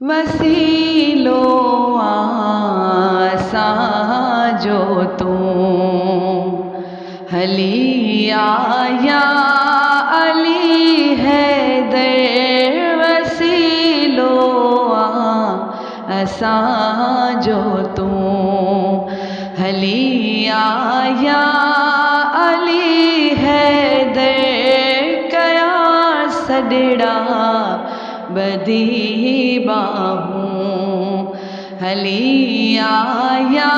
वसीलो आसा जो तू हली आया अली हैदर वसीलो आसा जो तू हली आया अली हैदर कया सडड़ा बदी बाहूं हली आया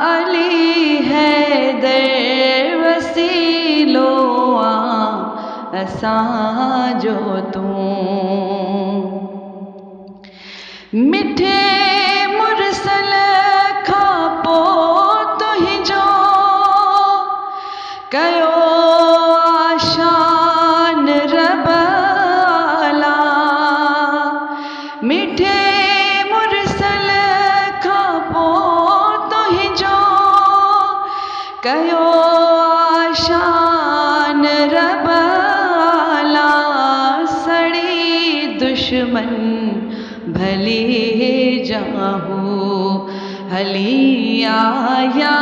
अली हैदर वसीलो असां जो तूं मिठे मुरसल खां पोइ तुंहिंजो कयो आशान रब मिठे मुरसल खां पोइ तुंहिंजो कयो आशान रब आला सड़ी दुश्मन भली जाहू हली आया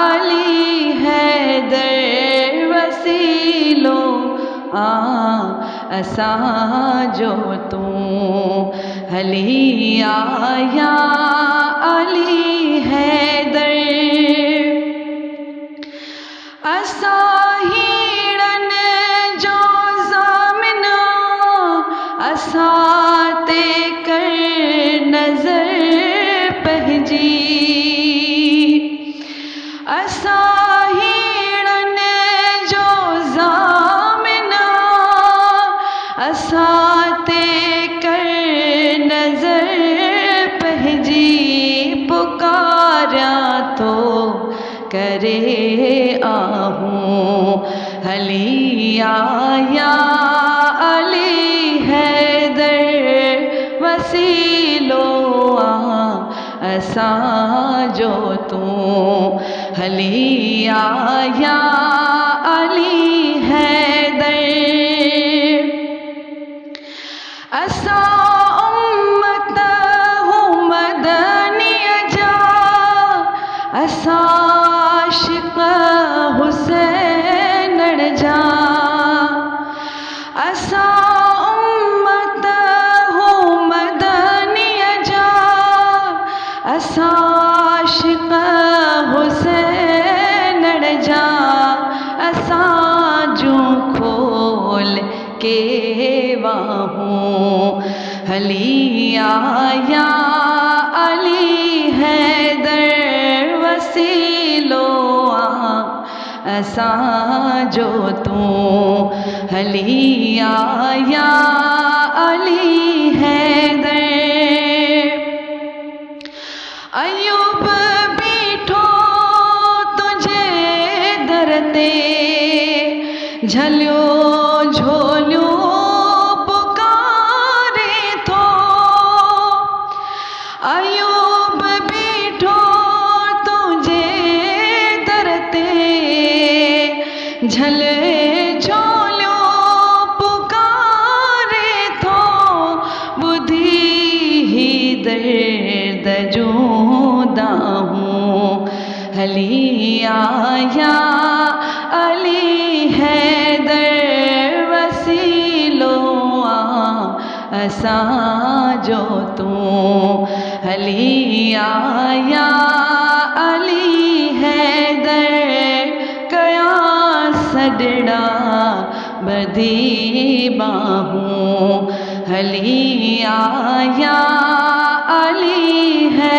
अली हैदर वसीलो असां जो तूं हली आया अली हैदर असां हीड़नि जो ज़ामिन असां ते कर नज़र पंहिंजी असां हीड़नि जो ज़ामिन असां ते कर नज़र पंहिंजी पुकारियां थो करे आहूं हली आया अली हैदर वसीलो असां जो तूं हली आया अली हैदर असां उम्मत हूं मदनीअ जा असां आशिक़ हुसैन जा असां उम्मत हूं मदनीअ जा असां आशिक़ हुसैन जा असां जूं खोल के वाहूं हली आया अली हैदर वसीलो असां जो तूं हली आया अली हैदर अयूब बीठो तुझे दर ते झलियो झोलियो पुकारे थो अयूब बीठो तुझे दर ते झले झोलियो पुकारे थो ॿुधी ही दर्द जूं दाहूं हली आया अली हैदर वसीलो असां जो तूं हली आया अली हैदर कया सडड़ा बदी बाहूं हली आया अली है